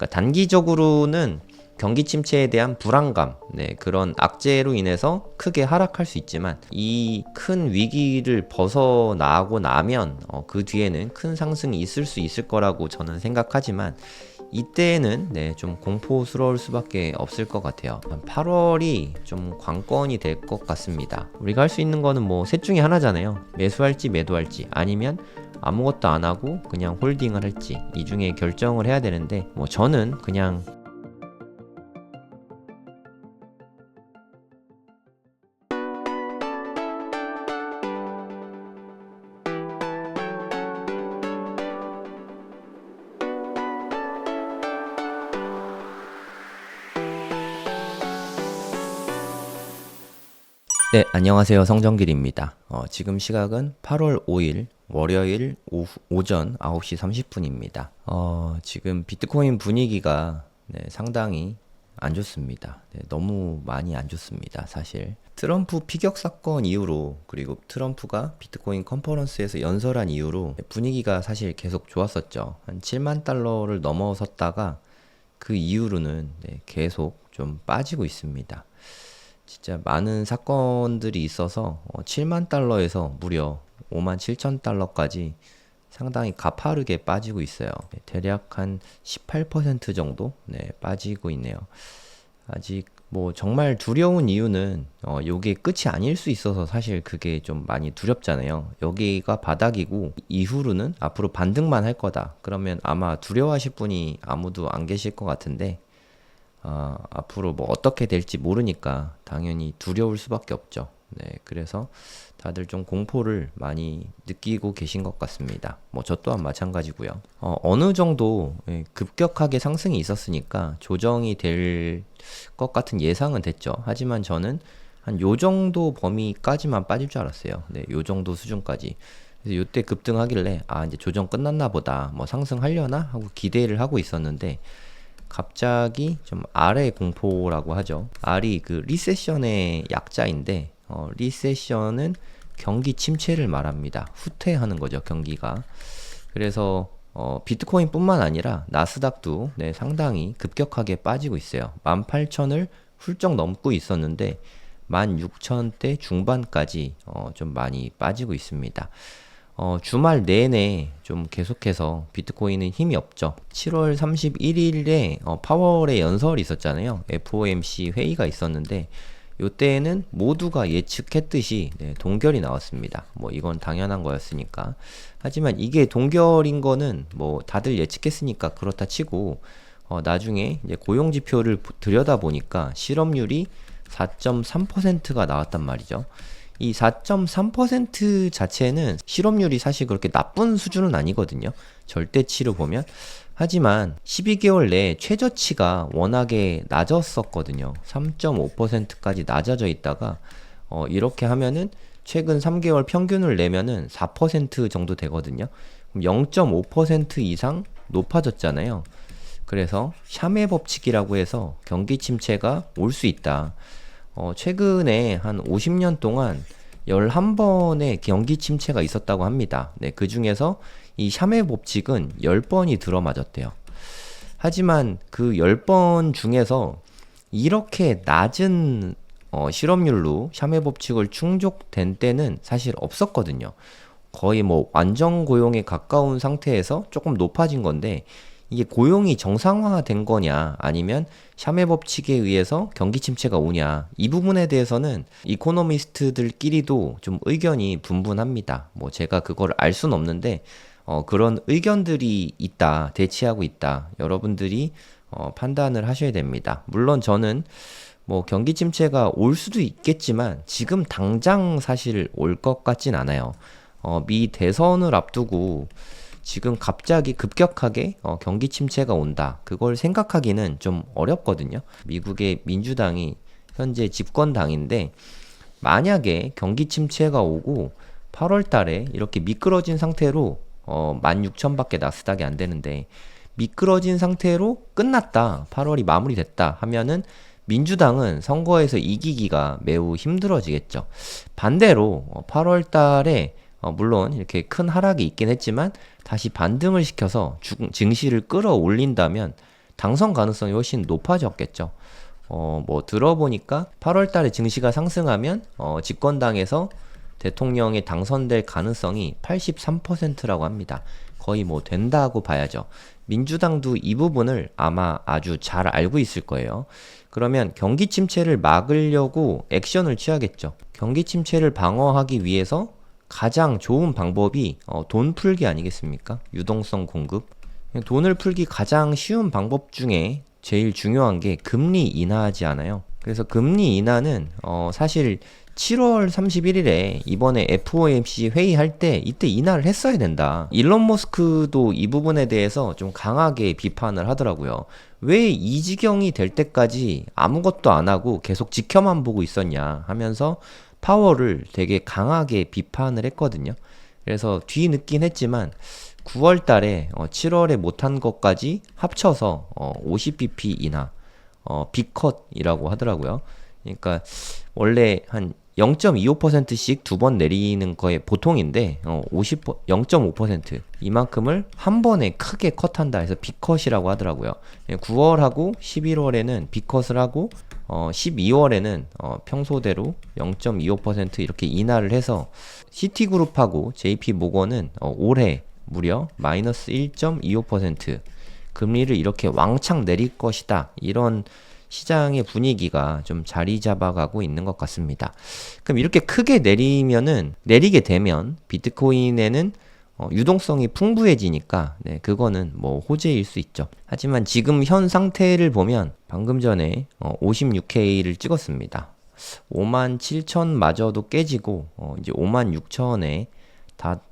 그러니까 단기적으로는 경기 침체에 대한 불안감, 그런 악재로 인해서 크게 하락할 수 있지만 이 큰 위기를 벗어나고 나면 그 뒤에는 큰 상승이 있을 수 있을 거라고 저는 생각하지만 이때는 좀 공포스러울 수밖에 없을 것 같아요. 8월이 좀 관건이 될 것 같습니다. 우리가 할 수 있는 거는 뭐 셋 중에 하나잖아요. 매수할지 매도할지 아니면 아무것도 안 하고 그냥 홀딩을 할지 이 중에 결정을 해야 되는데 뭐 저는 그냥 네, 안녕하세요. 성정길입니다. 지금 시각은 8월 5일 월요일 오전 9시 30분입니다. 지금 비트코인 분위기가 상당히 안 좋습니다. 너무 많이 안 좋습니다. 사실 트럼프 피격 사건 이후로 그리고 트럼프가 비트코인 컨퍼런스에서 연설한 이후로 분위기가 사실 계속 좋았었죠. 한 7만 달러를 넘어섰다가 그 이후로는 계속 좀 빠지고 있습니다. 진짜 많은 사건들이 있어서 7만 달러에서 무려 5만 7천 달러까지 상당히 가파르게 빠지고 있어요. 대략 한 18% 정도 빠지고 있네요. 아직 뭐 정말 두려운 이유는 요게 끝이 아닐 수 있어서 사실 그게 좀 많이 두렵잖아요. 여기가 바닥이고 이후로는 앞으로 반등만 할 거다. 그러면 아마 두려워하실 분이 아무도 안 계실 것 같은데 앞으로 뭐 어떻게 될지 모르니까 당연히 두려울 수밖에 없죠. 그래서 다들 좀 공포를 많이 느끼고 계신 것 같습니다. 뭐 저 또한 마찬가지고요. 어느 정도 급격하게 상승이 있었으니까 조정이 될 것 같은 예상은 됐죠. 하지만 저는 한 요 정도 범위까지만 빠질 줄 알았어요. 요 정도 수준까지. 그래서 요때 급등하길래 이제 조정 끝났나 보다. 뭐 상승하려나 하고 기대를 하고 있었는데 갑자기 좀 R의 공포라고 하죠. R이 그 리세션의 약자인데 리세션은 경기 침체를 말합니다. 후퇴하는 거죠, 경기가. 그래서 비트코인뿐만 아니라 나스닥도 상당히 급격하게 빠지고 있어요. 18,000을 훌쩍 넘고 있었는데 16,000대 중반까지 좀 많이 빠지고 있습니다. 주말 내내 좀 계속해서 비트코인은 힘이 없죠. 7월 31일에 파월의 연설이 있었잖아요. FOMC 회의가 있었는데 요때에는 모두가 예측했듯이 동결이 나왔습니다. 뭐 이건 당연한 거였으니까. 하지만 이게 동결인 거는 뭐 다들 예측했으니까 그렇다 치고 나중에 이제 고용 지표를 들여다 보니까 실업률이 4.3%가 나왔단 말이죠. 이 4.3% 자체는 실업률이 사실 그렇게 나쁜 수준은 아니거든요. 절대치로 보면. 하지만 12개월 내에 최저치가 워낙에 낮았었거든요. 3.5%까지 낮아져 있다가 이렇게 하면은 최근 3개월 평균을 내면은 4% 정도 되거든요. 그럼 0.5% 이상 높아졌잖아요. 그래서 샤메 법칙이라고 해서 경기 침체가 올 수 있다. 최근에 한 50년 동안 11번의 경기 침체가 있었다고 합니다. 그 중에서 이 샤메 법칙은 10번이 들어맞았대요. 하지만 그 10번 중에서 이렇게 낮은 실업률로 샤메 법칙을 충족된 때는 사실 없었거든요. 거의 뭐 완전 고용에 가까운 상태에서 조금 높아진 건데 이게 고용이 정상화된 거냐 아니면 샤메 법칙에 의해서 경기 침체가 오냐 이 부분에 대해서는 이코노미스트들끼리도 좀 의견이 분분합니다. 뭐 제가 그걸 알 순 없는데 그런 의견들이 있다, 대치하고 있다. 여러분들이 판단을 하셔야 됩니다. 물론 저는 뭐 경기 침체가 올 수도 있겠지만 지금 당장 사실 올 것 같진 않아요. 미 대선을 앞두고 지금 갑자기 급격하게 경기 침체가 온다. 그걸 생각하기는 좀 어렵거든요. 미국의 민주당이 현재 집권당인데 만약에 경기 침체가 오고 8월 달에 이렇게 미끄러진 상태로 16,000밖에 나스닥이 안 되는데 미끄러진 상태로 끝났다. 8월이 마무리됐다 하면은 민주당은 선거에서 이기기가 매우 힘들어지겠죠. 반대로 8월 달에 물론 이렇게 큰 하락이 있긴 했지만 다시 반등을 시켜서 증시를 끌어올린다면 당선 가능성이 훨씬 높아졌겠죠. 뭐 들어보니까 8월 달에 증시가 상승하면 집권당에서 대통령에 당선될 가능성이 83%라고 합니다. 거의 뭐 된다고 봐야죠. 민주당도 이 부분을 아마 아주 잘 알고 있을 거예요. 그러면 경기 침체를 막으려고 액션을 취하겠죠. 경기 침체를 방어하기 위해서 가장 좋은 방법이 돈 풀기 아니겠습니까? 유동성 공급. 돈을 풀기 가장 쉬운 방법 중에 제일 중요한 게 금리 인하하지 않아요. 그래서 금리 인하는 사실 7월 31일에 이번에 FOMC 회의할 때 이때 인하를 했어야 된다. 일론 머스크도 이 부분에 대해서 좀 강하게 비판을 하더라고요. 왜 이 지경이 될 때까지 아무것도 안 하고 계속 지켜만 보고 있었냐 하면서 파월을 되게 강하게 비판을 했거든요. 그래서 뒤늦긴 했지만 9월 달에 7월에 못한 것까지 합쳐서 50bp 인하 B컷이라고 하더라고요. 그러니까 원래 한 0.25%씩 두 번 내리는 거에 보통인데 0.5% 이만큼을 한 번에 크게 컷한다 해서 B컷이라고 하더라고요. 9월하고 11월에는 B컷을 하고 12월에는 평소대로 0.25% 이렇게 인하를 해서 시티그룹하고 JP모건은 올해 무려 마이너스 1.25% 금리를 이렇게 왕창 내릴 것이다. 이런 시장의 분위기가 좀 자리 잡아가고 있는 것 같습니다. 그럼 이렇게 크게 내리게 되면 비트코인에는 유동성이 풍부해지니까 그거는 뭐 호재일 수 있죠. 하지만 지금 현 상태를 보면 방금 전에 56K를 찍었습니다. 57,000마저도 깨지고 이제 56,000에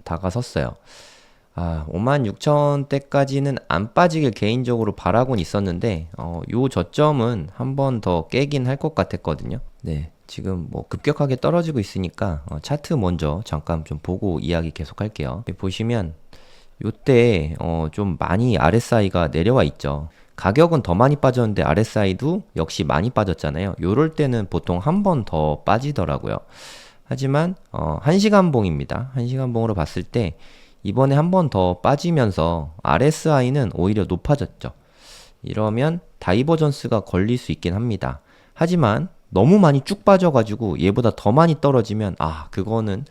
다가섰어요. 56,000대까지는 안 빠지길 개인적으로 바라곤 있었는데 요 저점은 한 번 더 깨긴 할 것 같았거든요. 네, 지금 뭐 급격하게 떨어지고 있으니까 차트 먼저 잠깐 좀 보고 이야기 계속 할게요. 보시면 요때 좀 많이 RSI가 내려와 있죠. 가격은 더 많이 빠졌는데 RSI도 역시 많이 빠졌잖아요. 요럴 때는 보통 한 번 더 빠지더라고요. 하지만 1시간봉입니다. 1시간봉으로 봤을 때 이번에 한 번 더 빠지면서 RSI는 오히려 높아졌죠. 이러면 다이버전스가 걸릴 수 있긴 합니다. 하지만 너무 많이 쭉 빠져가지고 얘보다 더 많이 떨어지면 그거는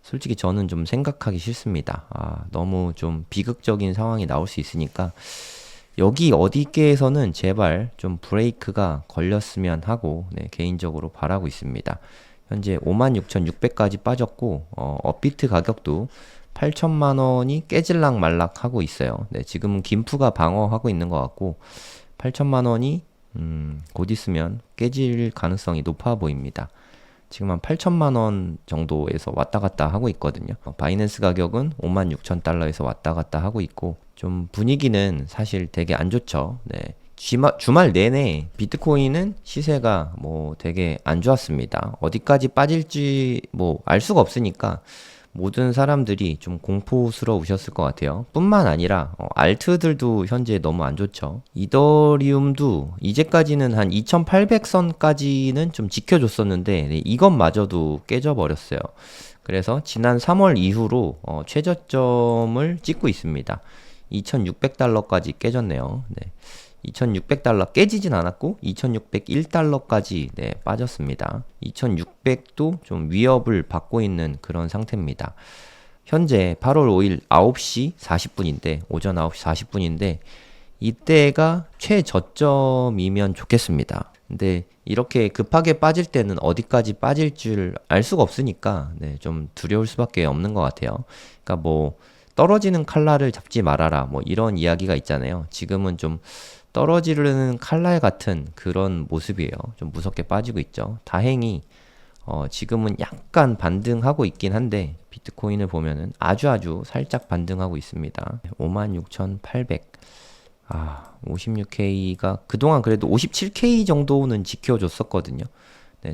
솔직히 저는 좀 생각하기 싫습니다. 너무 좀 비극적인 상황이 나올 수 있으니까 여기 어디께에서는 제발 좀 브레이크가 걸렸으면 하고 개인적으로 바라고 있습니다. 현재 56,600까지 빠졌고 업비트 가격도 8천만 원이 깨질락 말락 하고 있어요. 지금은 김프가 방어하고 있는 것 같고 8천만 원이 곧 있으면 깨질 가능성이 높아 보입니다. 지금 한 8천만 원 정도에서 왔다 갔다 하고 있거든요. 바이낸스 가격은 56,000달러에서 왔다 갔다 하고 있고 좀 분위기는 사실 되게 안 좋죠. 주말 내내 비트코인은 시세가 뭐 되게 안 좋았습니다. 어디까지 빠질지 뭐 알 수가 없으니까 모든 사람들이 좀 공포스러우셨을 것 같아요. 뿐만 아니라 알트들도 현재 너무 안 좋죠. 이더리움도 이제까지는 한 2800선까지는 좀 지켜줬었는데 이것마저도 깨져버렸어요. 그래서 지난 3월 이후로 최저점을 찍고 있습니다. 2600달러까지 깨졌네요. 2600달러 깨지진 않았고 2601달러까지 빠졌습니다. 2600도 좀 위협을 받고 있는 그런 상태입니다. 현재 8월 5일 9시 40분인데 오전 9시 40분인데 이때가 최저점이면 좋겠습니다. 근데 이렇게 급하게 빠질 때는 어디까지 빠질 줄 알 수가 없으니까 좀 두려울 수밖에 없는 것 같아요. 그러니까 뭐 떨어지는 칼날을 잡지 말아라 뭐 이런 이야기가 있잖아요. 지금은 좀 떨어지는 칼날 같은 그런 모습이에요. 좀 무섭게 빠지고 있죠. 다행히 지금은 약간 반등하고 있긴 한데 비트코인을 보면은 아주 살짝 반등하고 있습니다. 56,800. 56K가 그동안 그래도 57K 정도는 지켜줬었거든요.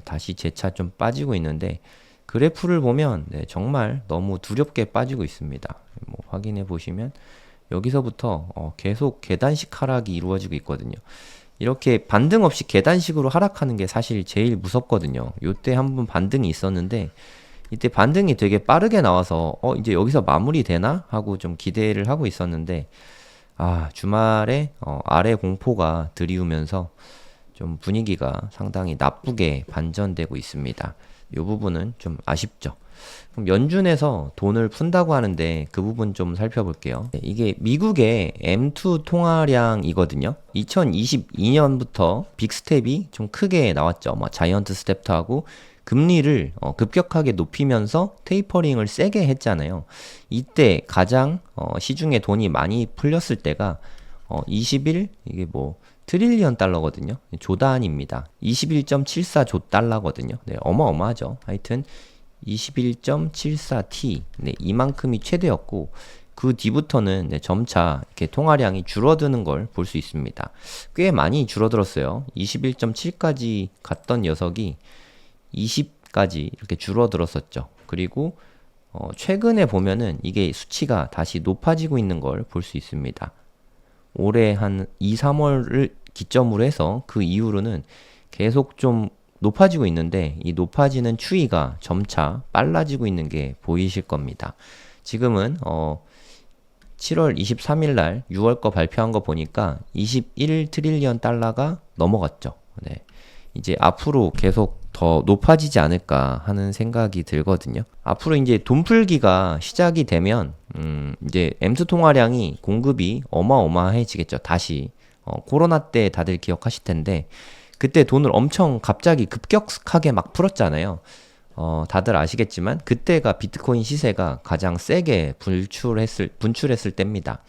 다시 재차 좀 빠지고 있는데 그래프를 보면 정말 너무 두렵게 빠지고 있습니다. 뭐 확인해 보시면 여기서부터 계속 계단식 하락이 이루어지고 있거든요. 이렇게 반등 없이 계단식으로 하락하는 게 사실 제일 무섭거든요. 요때 한번 반등이 있었는데 이때 반등이 되게 빠르게 나와서 이제 여기서 마무리 되나 하고 좀 기대를 하고 있었는데 주말에 아래 공포가 들이우면서 좀 분위기가 상당히 나쁘게 반전되고 있습니다. 이 부분은 좀 아쉽죠. 그럼 연준에서 돈을 푼다고 하는데 그 부분 좀 살펴볼게요. 이게 미국의 M2 통화량이거든요. 2022년부터 빅스텝이 좀 크게 나왔죠. 뭐 자이언트 스텝도 하고 금리를 급격하게 높이면서 테이퍼링을 세게 했잖아요. 이때 가장 시중에 돈이 많이 풀렸을 때가 21 이게 뭐 트릴리언 달러거든요. 조단입니다. 21.74조 달러거든요. 네, 어마어마하죠. 하여튼 21.74T 네, 이만큼이 최대였고 그 뒤부터는 네, 점차 이렇게 통화량이 줄어드는 걸 볼 수 있습니다. 꽤 많이 줄어들었어요. 21.7까지 갔던 녀석이 20까지 이렇게 줄어들었었죠. 그리고 최근에 보면은 이게 수치가 다시 높아지고 있는 걸 볼 수 있습니다. 올해 한 2, 3월을 기점으로 해서 그 이후로는 계속 좀 높아지고 있는데 이 높아지는 추이가 점차 빨라지고 있는 게 보이실 겁니다. 지금은 7월 23일 날 6월 거 발표한 거 보니까 21 트릴리언 달러가 넘어갔죠. 네. 이제 앞으로 계속 더 높아지지 않을까 하는 생각이 들거든요. 앞으로 이제 돈 풀기가 시작이 되면 이제 M2 통화량이 공급이 어마어마해지겠죠. 다시 코로나 때 다들 기억하실 텐데 그때 돈을 엄청 갑자기 급격하게 막 풀었잖아요. 다들 아시겠지만 그때가 비트코인 시세가 가장 세게 분출했을 때입니다.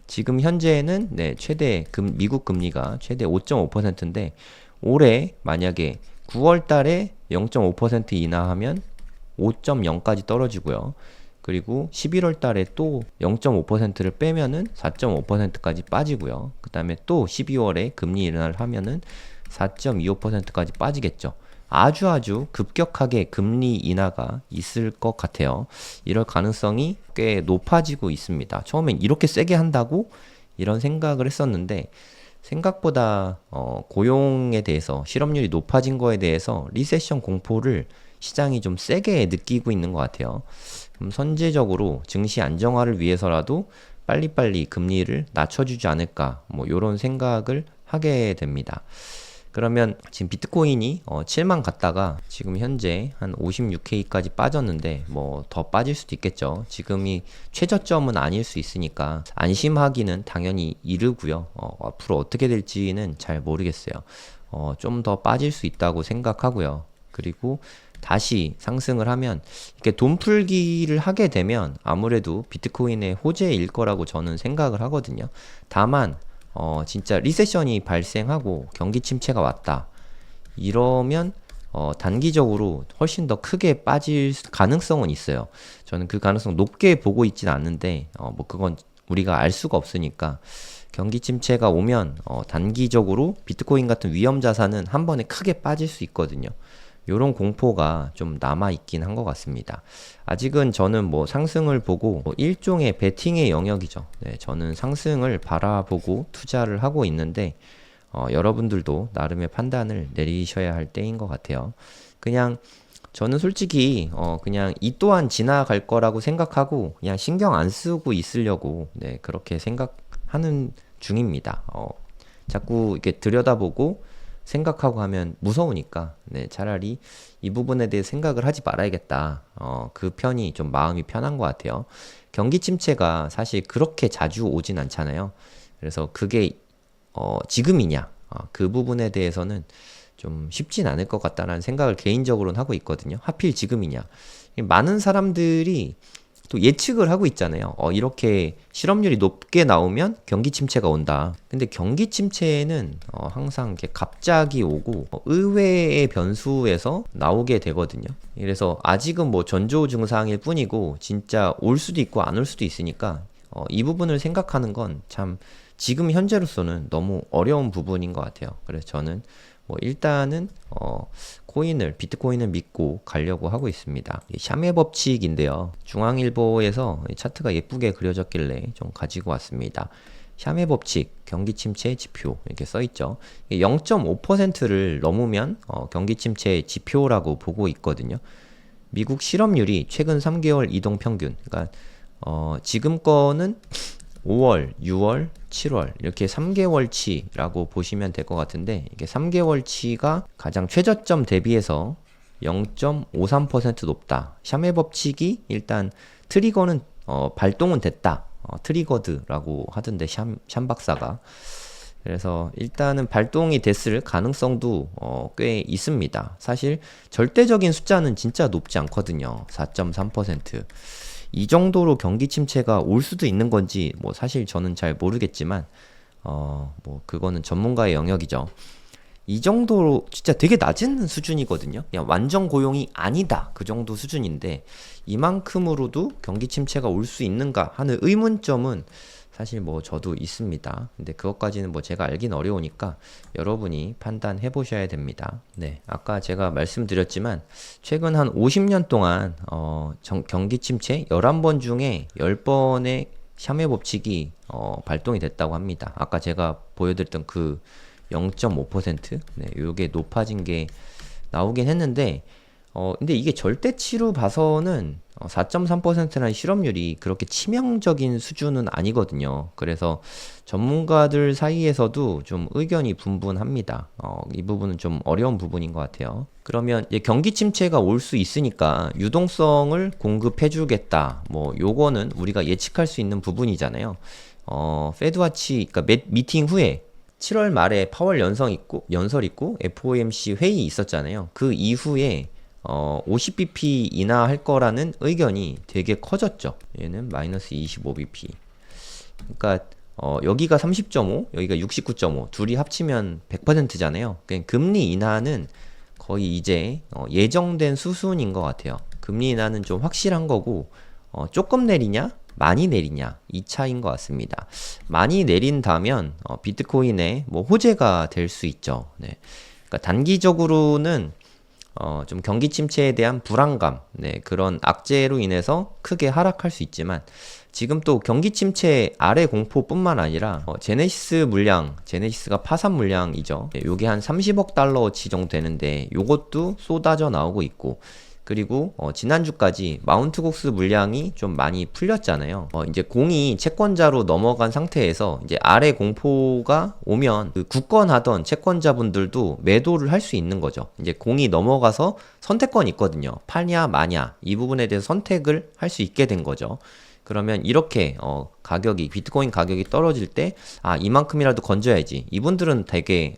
지금 현재는 네, 미국 금리가 최대 5.5%인데 올해 만약에 9월 달에 0.5% 인하하면 5.0까지 떨어지고요. 그리고 11월 달에 또 0.5%를 빼면은 4.5%까지 빠지고요. 그 다음에 또 12월에 금리 인하를 하면은 4.25%까지 빠지겠죠. 아주 급격하게 금리 인하가 있을 것 같아요. 이럴 가능성이 꽤 높아지고 있습니다. 처음엔 이렇게 세게 한다고 이런 생각을 했었는데 생각보다 고용에 대해서 실업률이 높아진 거에 대해서 리세션 공포를 시장이 좀 세게 느끼고 있는 것 같아요. 선제적으로 증시 안정화를 위해서라도 빨리빨리 금리를 낮춰주지 않을까 뭐 이런 생각을 하게 됩니다. 그러면 지금 비트코인이 7만 갔다가 지금 현재 한 56K까지 빠졌는데 뭐 더 빠질 수도 있겠죠. 지금이 최저점은 아닐 수 있으니까 안심하기는 당연히 이르고요. 앞으로 어떻게 될지는 잘 모르겠어요. 좀 더 빠질 수 있다고 생각하고요. 그리고 다시 상승을 하면 이렇게 돈 풀기를 하게 되면 아무래도 비트코인의 호재일 거라고 저는 생각을 하거든요. 다만 진짜 리세션이 발생하고 경기 침체가 왔다. 이러면 단기적으로 훨씬 더 크게 빠질 가능성은 있어요. 저는 그 가능성 높게 보고 있진 않는데 뭐 그건 우리가 알 수가 없으니까 경기 침체가 오면 단기적으로 비트코인 같은 위험 자산은 한 번에 크게 빠질 수 있거든요. 요런 공포가 좀 남아있긴 한 것 같습니다. 아직은 저는 뭐 상승을 보고 일종의 베팅의 영역이죠. 네, 저는 상승을 바라보고 투자를 하고 있는데 여러분들도 나름의 판단을 내리셔야 할 때인 것 같아요. 그냥 저는 솔직히 그냥 이 또한 지나갈 거라고 생각하고 그냥 신경 안 쓰고 있으려고 네, 그렇게 생각하는 중입니다. 자꾸 이렇게 들여다보고 생각하고 하면 무서우니까 네, 차라리 이 부분에 대해 생각을 하지 말아야겠다. 그 편이 좀 마음이 편한 것 같아요. 경기 침체가 사실 그렇게 자주 오진 않잖아요. 그래서 그게 지금이냐 그 부분에 대해서는 좀 쉽진 않을 것 같다는 생각을 개인적으로는 하고 있거든요. 하필 지금이냐. 많은 사람들이 또 예측을 하고 있잖아요. 이렇게 실업률이 높게 나오면 경기 침체가 온다. 근데 경기 침체는 항상 이렇게 갑자기 오고 의외의 변수에서 나오게 되거든요. 그래서 아직은 뭐 전조 증상일 뿐이고 진짜 올 수도 있고 안 올 수도 있으니까 이 부분을 생각하는 건 참 지금 현재로서는 너무 어려운 부분인 것 같아요. 그래서 저는 뭐 일단은 비트코인을 믿고 가려고 하고 있습니다. 샤메 법칙인데요. 중앙일보에서 차트가 예쁘게 그려졌길래 좀 가지고 왔습니다. 샤메 법칙, 경기 침체 지표 이렇게 써 있죠. 0.5%를 넘으면 경기 침체 지표라고 보고 있거든요. 미국 실업률이 최근 3개월 이동 평균, 그러니까 지금 거는 5월, 6월, 7월 이렇게 3개월치라고 보시면 될 것 같은데 이게 3개월치가 가장 최저점 대비해서 0.53% 높다. 샴의 법칙이 일단 트리거는 발동은 됐다. 트리거드라고 하던데 샴 박사가. 그래서 일단은 발동이 됐을 가능성도 꽤 있습니다. 사실 절대적인 숫자는 진짜 높지 않거든요. 4.3%. 이 정도로 경기 침체가 올 수도 있는 건지 뭐 사실 저는 잘 모르겠지만 뭐 그거는 전문가의 영역이죠. 이 정도로 진짜 되게 낮은 수준이거든요. 그냥 완전 고용이 아니다. 그 정도 수준인데 이만큼으로도 경기 침체가 올 수 있는가 하는 의문점은 사실 뭐 저도 있습니다. 근데 그것까지는 뭐 제가 알긴 어려우니까 여러분이 판단해 보셔야 됩니다. 네. 아까 제가 말씀드렸지만 최근 한 50년 동안 경기 침체 11번 중에 10번의 샴의 법칙이 발동이 됐다고 합니다. 아까 제가 보여드렸던 그 0.5%? 네, 요게 높아진 게 나오긴 했는데 근데 이게 절대치로 봐서는 4.3%라는 실업률이 그렇게 치명적인 수준은 아니거든요. 그래서 전문가들 사이에서도 좀 의견이 분분합니다. 이 부분은 좀 어려운 부분인 것 같아요. 그러면 이제 경기 침체가 올 수 있으니까 유동성을 공급해주겠다. 뭐 요거는 우리가 예측할 수 있는 부분이잖아요. 페드와치, 그러니까 미팅 후에 7월 말에 파월 연설 있고 FOMC 회의 있었잖아요. 그 이후에 50bp 인하할 거라는 의견이 되게 커졌죠. 얘는 마이너스 25bp. 그러니까 여기가 30.5, 여기가 69.5, 둘이 합치면 100%잖아요. 그러니까 금리 인하는 거의 이제 예정된 수순인 것 같아요. 금리 인하는 좀 확실한 거고 조금 내리냐? 많이 내리냐? 이 차이인 것 같습니다. 많이 내린다면 비트코인의 뭐 호재가 될 수 있죠. 네. 그러니까 단기적으로는 좀 경기 침체에 대한 불안감, 네, 그런 악재로 인해서 크게 하락할 수 있지만 지금 또 경기 침체 아래 공포뿐만 아니라 제네시스가 파산 물량이죠. 네, 요게 한 30억 달러치 정도 되는데 요것도 쏟아져 나오고 있고 그리고 지난주까지 마운트 곡스 물량이 좀 많이 풀렸잖아요. 이제 공이 채권자로 넘어간 상태에서 이제 아래 공포가 오면 그 굳건하던 채권자분들도 매도를 할 수 있는 거죠. 이제 공이 넘어가서 선택권이 있거든요. 파냐 마냐 이 부분에 대해서 선택을 할 수 있게 된 거죠. 그러면 이렇게 비트코인 가격이 떨어질 때 이만큼이라도 건져야지. 이분들은 되게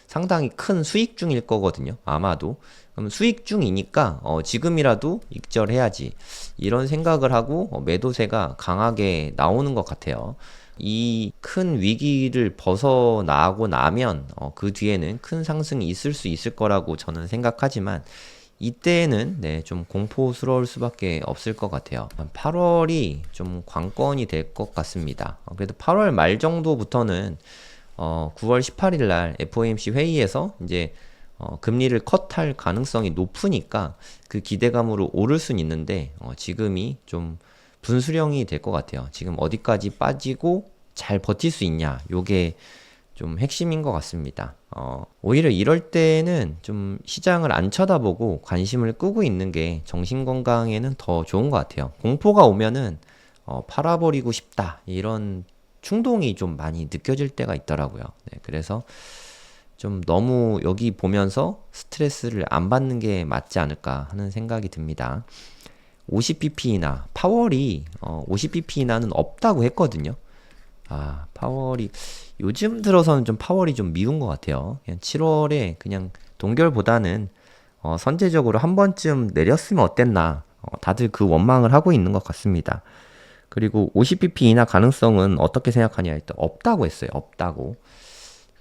상당히 큰 수익 중일 거거든요. 아마도. 그럼 수익 중이니까 지금이라도 익절해야지. 이런 생각을 하고 매도세가 강하게 나오는 것 같아요. 이 큰 위기를 벗어나고 나면 그 뒤에는 큰 상승이 있을 수 있을 거라고 저는 생각하지만 이때는 네, 좀 공포스러울 수밖에 없을 것 같아요. 8월이 좀 관건이 될 것 같습니다. 그래도 8월 말 정도부터는 9월 18일 날 FOMC 회의에서 이제 금리를 컷할 가능성이 높으니까 그 기대감으로 오를 수는 있는데 지금이 좀 분수령이 될 것 같아요. 지금 어디까지 빠지고 잘 버틸 수 있냐, 요게 좀 핵심인 것 같습니다. 오히려 이럴 때는 좀 시장을 안 쳐다보고 관심을 끄고 있는 게 정신건강에는 더 좋은 것 같아요. 공포가 오면은 팔아버리고 싶다 이런 충동이 좀 많이 느껴질 때가 있더라고요. 네, 그래서 좀 너무 여기 보면서 스트레스를 안 받는 게 맞지 않을까 하는 생각이 듭니다. 50bp 인하, 파월이 50bp 인하는 없다고 했거든요. 파월이 요즘 들어서는 좀 파월이 좀 미운 것 같아요. 그냥 7월에 그냥 동결보다는 선제적으로 한 번쯤 내렸으면 어땠나, 다들 그 원망을 하고 있는 것 같습니다. 그리고 50bp 인하 가능성은 어떻게 생각하냐 했더니 없다고 했어요. 없다고.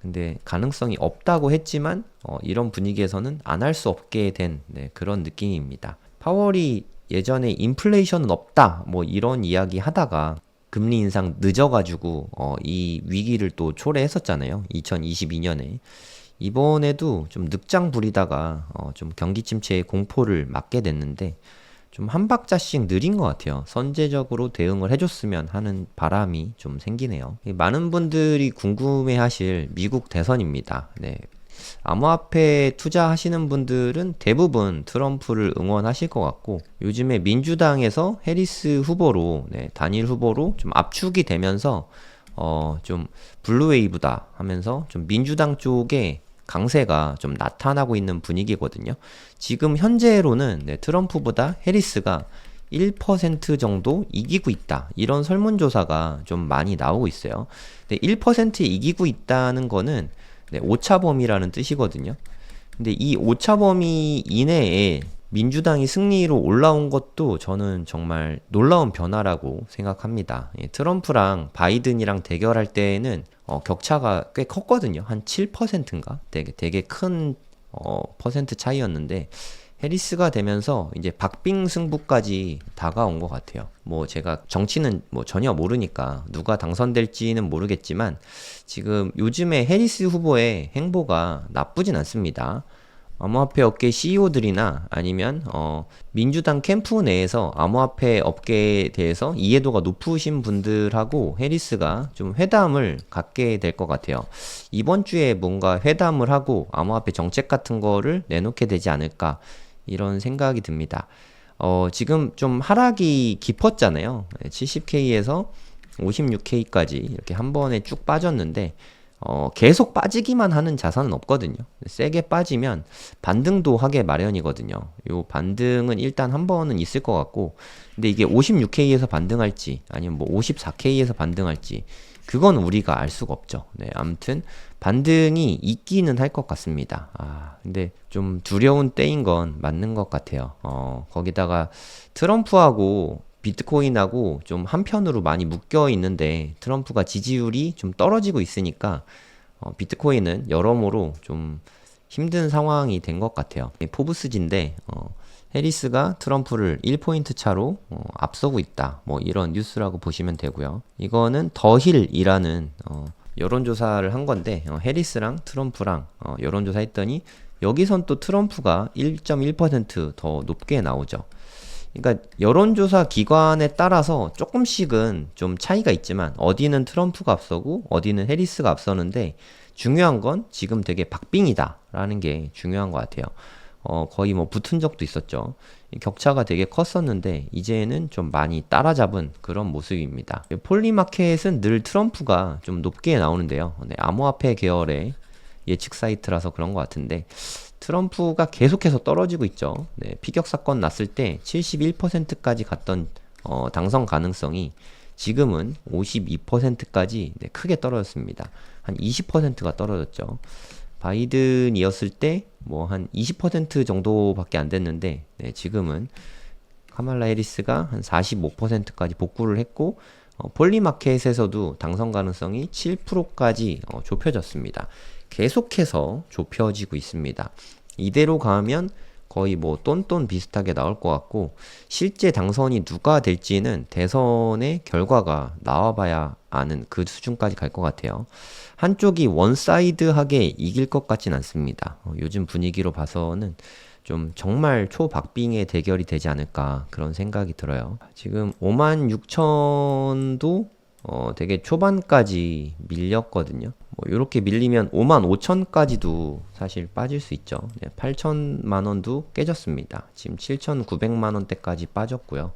근데 가능성이 없다고 했지만 이런 분위기에서는 안 할 수 없게 된 그런 느낌입니다. 파월이 예전에 인플레이션은 없다 뭐 이런 이야기 하다가 금리 인상 늦어가지고 이 위기를 또 초래했었잖아요. 2022년에. 이번에도 좀 늑장 부리다가 좀 경기 침체의 공포를 맞게 됐는데 좀 한 박자씩 느린 것 같아요. 선제적으로 대응을 해줬으면 하는 바람이 좀 생기네요. 많은 분들이 궁금해하실 미국 대선입니다. 네. 암호화폐 투자하시는 분들은 대부분 트럼프를 응원하실 것 같고, 요즘에 민주당에서 해리스 후보로, 단일 후보로 좀 압축이 되면서 좀 블루웨이브다 하면서 좀 민주당 쪽에 강세가 좀 나타나고 있는 분위기거든요. 지금 현재로는 트럼프보다 해리스가 1% 정도 이기고 있다. 이런 설문조사가 좀 많이 나오고 있어요. 근데 1% 이기고 있다는 거는 오차범위라는 뜻이거든요. 근데 이 오차범위 이내에 민주당이 승리로 올라온 것도 저는 정말 놀라운 변화라고 생각합니다. 트럼프랑 바이든이랑 대결할 때에는 격차가 꽤 컸거든요. 한 7%인가? 되게 큰 퍼센트 차이였는데 해리스가 되면서 이제 박빙 승부까지 다가온 것 같아요. 뭐 제가 정치는 뭐 전혀 모르니까 누가 당선될지는 모르겠지만 지금 요즘에 해리스 후보의 행보가 나쁘진 않습니다. 암호화폐 업계 CEO들이나 아니면 민주당 캠프 내에서 암호화폐 업계에 대해서 이해도가 높으신 분들하고 해리스가 좀 회담을 갖게 될 것 같아요. 이번 주에 뭔가 회담을 하고 암호화폐 정책 같은 거를 내놓게 되지 않을까 이런 생각이 듭니다. 지금 좀 하락이 깊었잖아요. 70K에서 56K까지 이렇게 한 번에 쭉 빠졌는데 계속 빠지기만 하는 자산은 없거든요. 세게 빠지면 반등도 하게 마련이거든요. 요 반등은 일단 한 번은 있을 것 같고, 근데 이게 56K에서 반등할지, 아니면 뭐 54K에서 반등할지, 그건 우리가 알 수가 없죠. 아무튼, 반등이 있기는 할 것 같습니다. 근데 좀 두려운 때인 건 맞는 것 같아요. 거기다가 트럼프하고 비트코인하고 좀 한편으로 많이 묶여 있는데 트럼프가 지지율이 좀 떨어지고 있으니까 비트코인은 여러모로 좀 힘든 상황이 된 것 같아요. 포브스지인데 해리스가 트럼프를 1포인트 차로 앞서고 있다. 뭐 이런 뉴스라고 보시면 되고요. 이거는 더힐이라는 여론조사를 한 건데 해리스랑 트럼프랑 여론조사 했더니 여기선 또 트럼프가 1.1%더 높게 나오죠. 그러니까 여론조사 기관에 따라서 조금씩은 좀 차이가 있지만 어디는 트럼프가 앞서고 어디는 해리스가 앞서는데 중요한 건 지금 되게 박빙이다라는 게 중요한 것 같아요. 거의 뭐 붙은 적도 있었죠. 격차가 되게 컸었는데 이제는 좀 많이 따라잡은 그런 모습입니다. 폴리마켓은 늘 트럼프가 좀 높게 나오는데요. 암호화폐 계열의 예측 사이트라서 그런 것 같은데 트럼프가 계속해서 떨어지고 있죠. 피격 사건 났을 때 71%까지 갔던 당선 가능성이 지금은 52%까지 크게 떨어졌습니다. 한 20%가 떨어졌죠. 바이든이었을 때 뭐 한 20% 정도밖에 안 됐는데 지금은 카말라 해리스가 한 45%까지 복구를 했고 폴리마켓에서도 당선 가능성이 7%까지 좁혀졌습니다. 계속해서 좁혀지고 있습니다. 이대로 가면 거의 뭐 똔똔 비슷하게 나올 것 같고 실제 당선이 누가 될지는 대선의 결과가 나와봐야 아는 그 수준까지 갈 것 같아요. 한쪽이 원사이드하게 이길 것 같진 않습니다. 요즘 분위기로 봐서는 좀 정말 초박빙의 대결이 되지 않을까 그런 생각이 들어요. 지금 56,000도 되게 초반까지 밀렸거든요. 뭐 이렇게 밀리면 55,000까지도 사실 빠질 수 있죠. 8천만 원도 깨졌습니다. 지금 7,900만 원대까지 빠졌고요.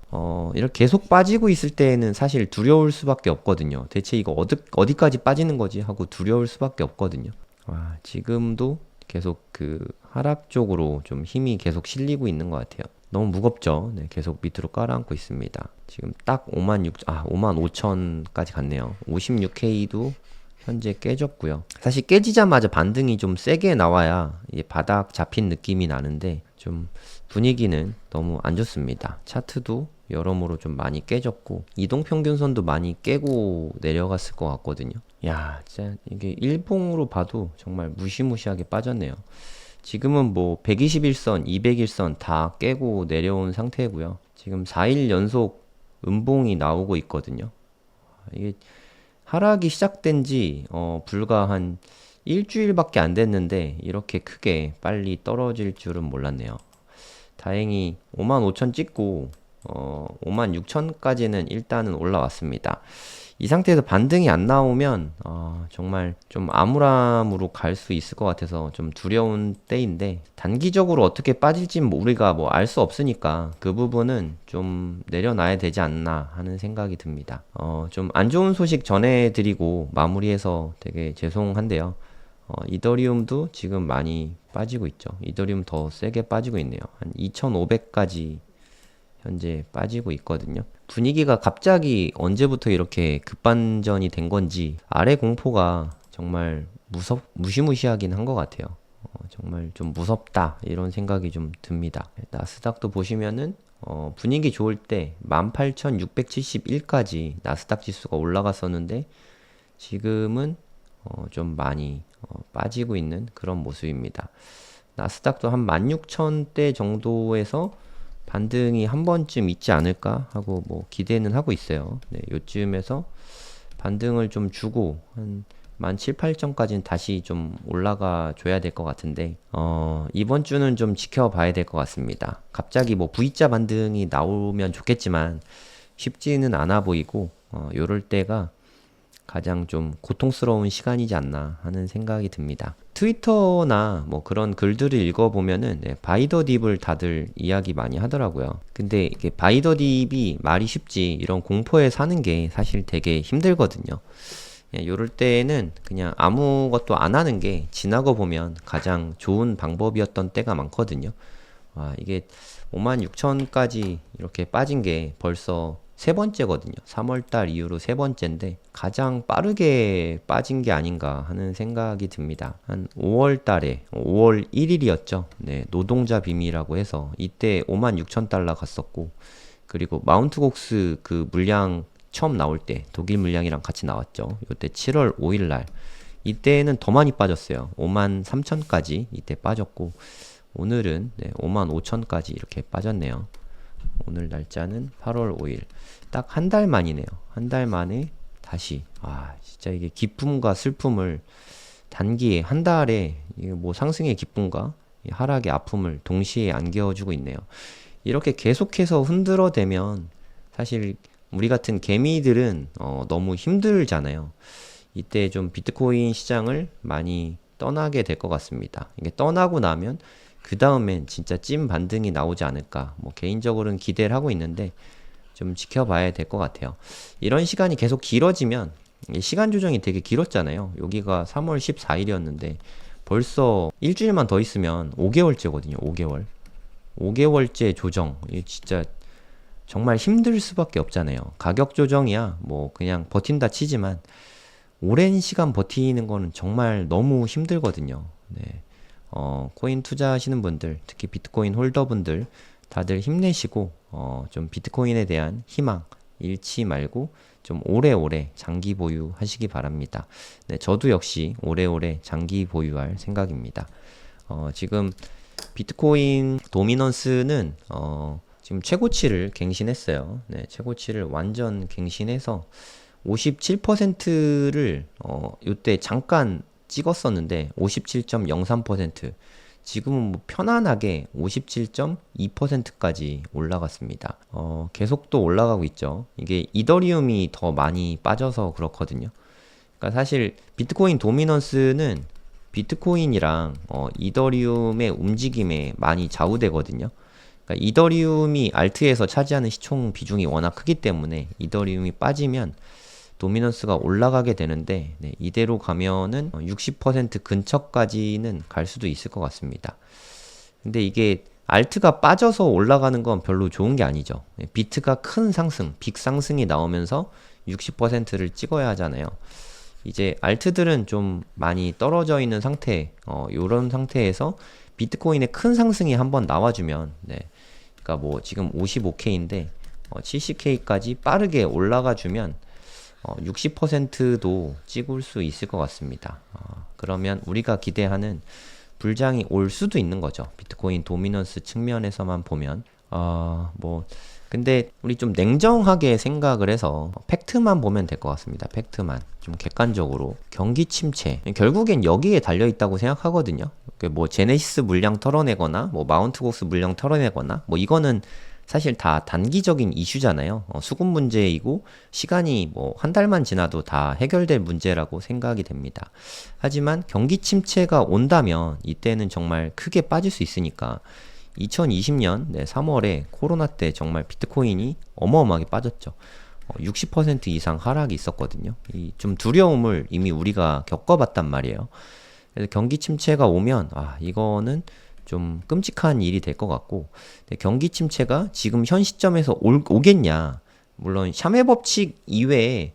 이렇게 계속 빠지고 있을 때에는 사실 두려울 수밖에 없거든요. 대체 이거 어디까지 빠지는 거지 하고 두려울 수밖에 없거든요. 지금도 계속 그 하락 쪽으로 좀 힘이 계속 실리고 있는 것 같아요. 너무 무겁죠. 계속 밑으로 깔아앉고 있습니다. 지금 딱 55,000까지 갔네요. 56K도 현재 깨졌고요. 사실 깨지자마자 반등이 좀 세게 나와야 이제 바닥 잡힌 느낌이 나는데 좀 분위기는 너무 안 좋습니다. 차트도 여러모로 좀 많이 깨졌고 이동평균선도 많이 깨고 내려갔을 것 같거든요. 야, 진짜 이게 일봉으로 봐도 정말 무시무시하게 빠졌네요. 지금은 뭐 121선, 201선 다 깨고 내려온 상태고요. 지금 4일 연속 음봉이 나오고 있거든요. 이게 하락이 시작된 지 불과 한 일주일밖에 안 됐는데 이렇게 크게 빨리 떨어질 줄은 몰랐네요. 다행히 55,000 찍고 56,000까지는 일단은 올라왔습니다. 이 상태에서 반등이 안 나오면 정말 좀 암울함으로 갈 수 있을 것 같아서 좀 두려운 때인데, 단기적으로 어떻게 빠질지 우리가 뭐 알 수 없으니까 그 부분은 좀 내려놔야 되지 않나 하는 생각이 듭니다. 좀 안 좋은 소식 전해드리고 마무리해서 되게 죄송한데요. 이더리움도 지금 많이 빠지고 있죠. 이더리움 더 세게 빠지고 있네요. 한 2,500까지 현재 빠지고 있거든요. 분위기가 갑자기 언제부터 이렇게 급반전이 된 건지 아래 공포가 정말 무시무시하긴 한 것 같아요. 정말 좀 무섭다 이런 생각이 좀 듭니다. 나스닥도 보시면은 분위기 좋을 때 18,671까지 나스닥 지수가 올라갔었는데 지금은 좀 많이 빠지고 있는 그런 모습입니다. 나스닥도 한 16,000대 정도에서 반등이 한 번쯤 있지 않을까 하고 뭐 기대는 하고 있어요. 네, 요쯤에서 반등을 좀 주고 한 17,000, 8,000까지는 다시 좀 올라가 줘야 될 것 같은데 이번 주는 좀 지켜봐야 될 것 같습니다. 갑자기 뭐 V자 반등이 나오면 좋겠지만 쉽지는 않아 보이고 요럴 때가 가장 좀 고통스러운 시간이지 않나 하는 생각이 듭니다. 트위터나 뭐 그런 글들을 읽어보면은 바이 더 딥을 다들 이야기 많이 하더라고요. 근데 이게 바이 더 딥이 말이 쉽지 이런 공포에 사는 게 사실 되게 힘들거든요. 요럴 때는 그냥 아무것도 안 하는 게 지나고 보면 가장 좋은 방법이었던 때가 많거든요. 이게 56,000까지 이렇게 빠진 게 벌써 세 번째거든요. 3월달 이후로 세 번째인데 가장 빠르게 빠진 게 아닌가 하는 생각이 듭니다. 한 5월달에 5월 1일이었죠. 네, 노동자 빔이라고 해서 이때 56,000달러 갔었고, 그리고 마운트곡스 그 물량 처음 나올 때 독일 물량이랑 같이 나왔죠. 이때 7월 5일날 이때는 더 많이 빠졌어요. 53,000까지 이때 빠졌고, 오늘은 55,000까지 이렇게 빠졌네요. 오늘 날짜는 8월 5일. 딱 한 달 만이네요. 한 달 만에 다시. 진짜 이게 기쁨과 슬픔을 단기에 한 달에 뭐 상승의 기쁨과 하락의 아픔을 동시에 안겨주고 있네요. 이렇게 계속해서 흔들어대면 사실 우리 같은 개미들은 너무 힘들잖아요. 이때 좀 비트코인 시장을 많이 떠나게 될 것 같습니다. 이게 떠나고 나면 그 다음엔 진짜 찐 반등이 나오지 않을까, 뭐 개인적으로는 기대를 하고 있는데 좀 지켜봐야 될 것 같아요. 이런 시간이 계속 길어지면, 시간 조정이 되게 길었잖아요. 여기가 3월 14일이었는데 벌써 일주일만 더 있으면 5개월째거든요. 5개월 5개월째 조정, 이게 진짜 정말 힘들 수밖에 없잖아요. 가격 조정이야 뭐 그냥 버틴다 치지만 오랜 시간 버티는 거는 정말 너무 힘들거든요. 네. 코인 투자하시는 분들, 특히 비트코인 홀더분들 다들 힘내시고 좀 비트코인에 대한 희망 잃지 말고 좀 오래오래 장기 보유하시기 바랍니다. 네, 저도 역시 오래오래 장기 보유할 생각입니다. 지금 비트코인 도미넌스는 지금 최고치를 갱신했어요. 네, 최고치를 완전 갱신해서 57%를 요때 잠깐 찍었었는데 57.03%, 지금은 뭐 편안하게 57.2%까지 올라갔습니다. 계속 또 올라가고 있죠. 이게 이더리움이 더 많이 빠져서 그렇거든요. 그러니까 사실 비트코인 도미넌스는 비트코인이랑 이더리움의 움직임에 많이 좌우되거든요. 그러니까 이더리움이 알트에서 차지하는 시총 비중이 워낙 크기 때문에 이더리움이 빠지면 도미넌스가 올라가게 되는데, 이대로 가면은 60% 근처까지는 갈 수도 있을 것 같습니다. 근데 이게 알트가 빠져서 올라가는 건 별로 좋은 게 아니죠. 비트가 큰 상승, 빅 상승이 나오면서 60%를 찍어야 하잖아요. 이제 알트들은 좀 많이 떨어져 있는 상태, 요런 상태에서 비트코인의 큰 상승이 한번 나와주면, 그러니까 뭐 지금 55K인데 70K까지 빠르게 올라가주면 60%도 찍을 수 있을 것 같습니다. 그러면 우리가 기대하는 불장이 올 수도 있는 거죠. 비트코인 도미넌스 측면에서만 보면. 뭐 근데 우리 좀 냉정하게 생각을 해서 팩트만 보면 될 것 같습니다. 팩트만 좀 객관적으로 경기 침체, 결국엔 여기에 달려 있다고 생각하거든요. 뭐 제네시스 물량 털어내거나 뭐 마운트곡스 물량 털어내거나 뭐 이거는 사실 다 단기적인 이슈잖아요. 수급 문제이고 시간이 뭐 한 달만 지나도 다 해결될 문제라고 생각이 됩니다. 하지만 경기 침체가 온다면 이때는 정말 크게 빠질 수 있으니까 2020년 3월에 코로나 때 정말 비트코인이 어마어마하게 빠졌죠. 60% 이상 하락이 있었거든요. 이 좀 두려움을 이미 우리가 겪어봤단 말이에요. 그래서 경기 침체가 오면 이거는 좀 끔찍한 일이 될 것 같고, 근데 경기 침체가 지금 현 시점에서 오겠냐? 물론 샤메 법칙 이외에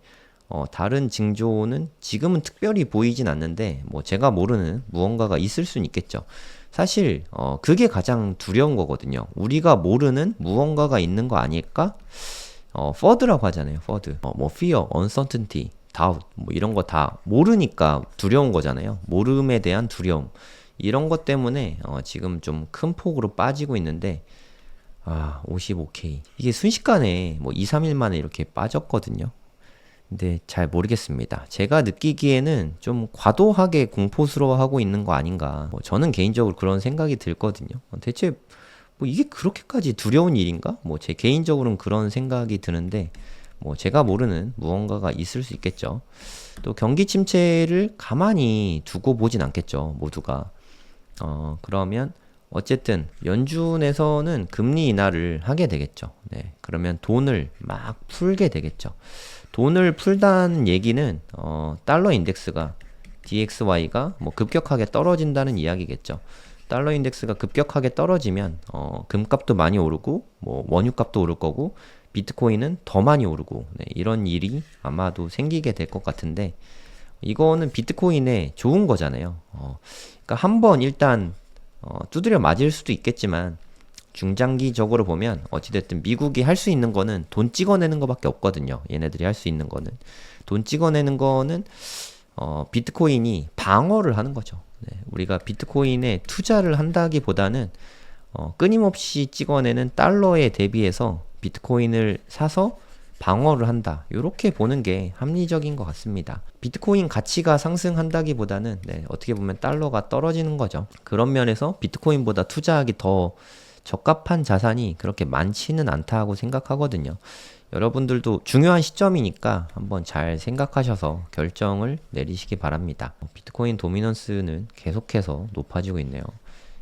다른 징조는 지금은 특별히 보이진 않는데 뭐 제가 모르는 무언가가 있을 수는 있겠죠. 사실 그게 가장 두려운 거거든요. 우리가 모르는 무언가가 있는 거 아닐까? FUD라고 하잖아요. FUD. 뭐 fear, uncertainty, doubt 뭐 이런 거 다 모르니까 두려운 거잖아요. 모름에 대한 두려움. 이런 것 때문에 지금 좀 큰 폭으로 빠지고 있는데 55K. 이게 순식간에 뭐 2, 3일 만에 이렇게 빠졌거든요. 근데 잘 모르겠습니다. 제가 느끼기에는 좀 과도하게 공포스러워하고 있는 거 아닌가. 뭐 저는 개인적으로 그런 생각이 들거든요. 대체 뭐 이게 그렇게까지 두려운 일인가? 뭐 제 개인적으로는 그런 생각이 드는데 뭐 제가 모르는 무언가가 있을 수 있겠죠. 또 경기 침체를 가만히 두고 보진 않겠죠, 모두가. 그러면 어쨌든 연준에서는 금리 인하를 하게 되겠죠. 네, 그러면 돈을 막 풀게 되겠죠. 돈을 풀다는 얘기는 달러 인덱스가 DXY가 뭐 급격하게 떨어진다는 이야기겠죠. 달러 인덱스가 급격하게 떨어지면 금값도 많이 오르고 뭐 원유값도 오를 거고 비트코인은 더 많이 오르고 이런 일이 아마도 생기게 될 것 같은데 이거는 비트코인에 좋은 거잖아요. 그러니까 한번 일단 두드려 맞을 수도 있겠지만 중장기적으로 보면 어찌됐든 미국이 할 수 있는 거는 돈 찍어내는 거밖에 없거든요. 얘네들이 할 수 있는 거는 돈 찍어내는 거는 비트코인이 방어를 하는 거죠. 네, 우리가 비트코인에 투자를 한다기보다는 끊임없이 찍어내는 달러에 대비해서 비트코인을 사서 방어를 한다. 이렇게 보는 게 합리적인 것 같습니다. 비트코인 가치가 상승한다기보다는 어떻게 보면 달러가 떨어지는 거죠. 그런 면에서 비트코인보다 투자하기 더 적합한 자산이 그렇게 많지는 않다고 생각하거든요. 여러분들도 중요한 시점이니까 한번 잘 생각하셔서 결정을 내리시기 바랍니다. 비트코인 도미넌스는 계속해서 높아지고 있네요.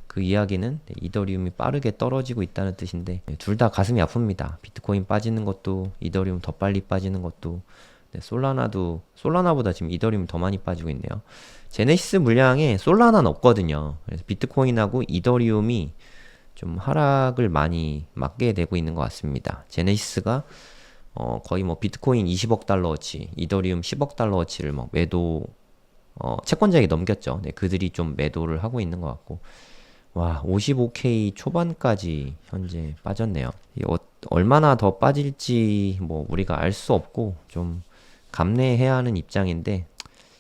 그 이야기는 이더리움이 빠르게 떨어지고 있다는 뜻인데 둘 다 가슴이 아픕니다. 비트코인 빠지는 것도 이더리움 더 빨리 빠지는 것도 솔라나보다 지금 이더리움 더 많이 빠지고 있네요. 제네시스 물량에 솔라나는 없거든요. 그래서 비트코인하고 이더리움이 좀 하락을 많이 맞게 되고 있는 것 같습니다. 제네시스가 거의 뭐 비트코인 20억 달러어치, 이더리움 10억 달러어치를 뭐 매도 채권자에게 넘겼죠. 그들이 좀 매도를 하고 있는 것 같고 55K 초반까지 현재 빠졌네요. 얼마나 더 빠질지 뭐 우리가 알 수 없고 좀 감내해야 하는 입장인데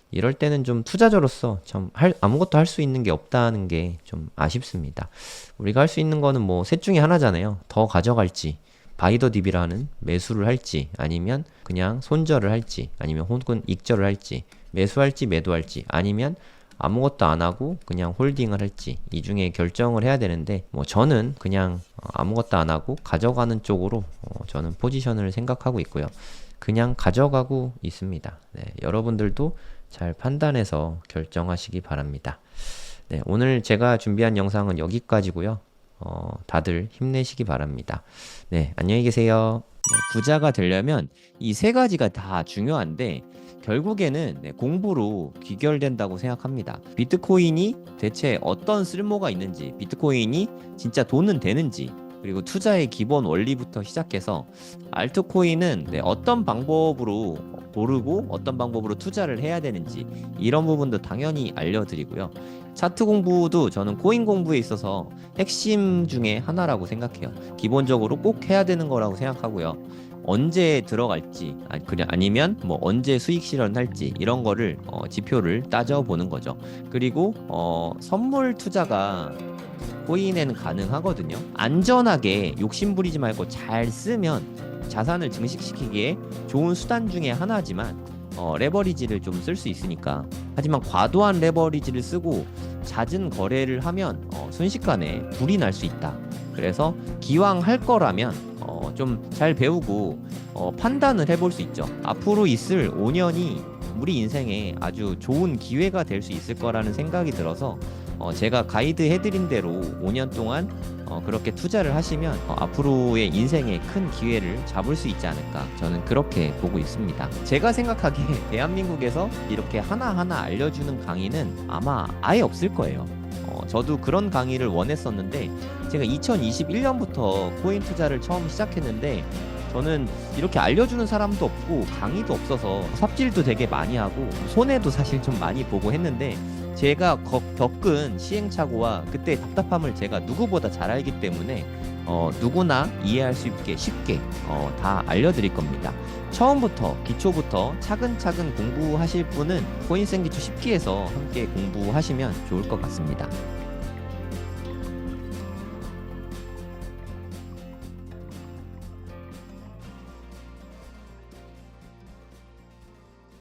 이럴 때는 좀 투자자로서 참 아무것도 할 수 있는 게 없다는 게 좀 아쉽습니다. 우리가 할 수 있는 거는 뭐 셋 중에 하나잖아요. 더 가져갈지, 바이더 딥이라는 매수를 할지, 아니면 그냥 손절을 할지, 아니면 혹은 익절을 할지, 매수할지 매도할지, 아니면 아무것도 안 하고 그냥 홀딩을 할지 이 중에 결정을 해야 되는데 뭐 저는 그냥 아무것도 안 하고 가져가는 쪽으로 저는 포지션을 생각하고 있고요. 그냥 가져가고 있습니다. 여러분들도 잘 판단해서 결정하시기 바랍니다. 오늘 제가 준비한 영상은 여기까지고요. 다들 힘내시기 바랍니다. 안녕히 계세요. 부자가 되려면 이 세 가지가 다 중요한데 결국에는 공부로 귀결된다고 생각합니다. 비트코인이 대체 어떤 쓸모가 있는지, 비트코인이 진짜 돈은 되는지, 그리고 투자의 기본 원리부터 시작해서 알트코인은 어떤 방법으로 고르고 어떤 방법으로 투자를 해야 되는지 이런 부분도 당연히 알려드리고요. 차트 공부도 저는 코인 공부에 있어서 핵심 중에 하나라고 생각해요. 기본적으로 꼭 해야 되는 거라고 생각하고요. 언제 들어갈지 아니면 뭐 언제 수익 실현할지 이런 거를 지표를 따져보는 거죠. 그리고 선물 투자가 코인에는 가능하거든요. 안전하게 욕심부리지 말고 잘 쓰면 자산을 증식시키기에 좋은 수단 중에 하나지만 레버리지를 좀 쓸 수 있으니까. 하지만 과도한 레버리지를 쓰고 잦은 거래를 하면 순식간에 불이 날 수 있다. 그래서 기왕 할 거라면 좀 잘 배우고 판단을 해볼 수 있죠. 앞으로 있을 5년이 우리 인생에 아주 좋은 기회가 될 수 있을 거라는 생각이 들어서 제가 가이드 해드린 대로 5년 동안 그렇게 투자를 하시면 앞으로의 인생에 큰 기회를 잡을 수 있지 않을까, 저는 그렇게 보고 있습니다. 제가 생각하기에 대한민국에서 이렇게 하나하나 알려주는 강의는 아마 아예 없을 거예요. 저도 그런 강의를 원했었는데 제가 2021년부터 코인 투자를 처음 시작했는데 저는 이렇게 알려주는 사람도 없고 강의도 없어서 삽질도 되게 많이 하고 손해도 사실 좀 많이 보고 했는데, 제가 겪은 시행착오와 그때 답답함을 제가 누구보다 잘 알기 때문에 누구나 이해할 수 있게 쉽게 다 알려드릴 겁니다. 처음부터 기초부터 차근차근 공부하실 분은 코인센기초 10기에서 함께 공부하시면 좋을 것 같습니다.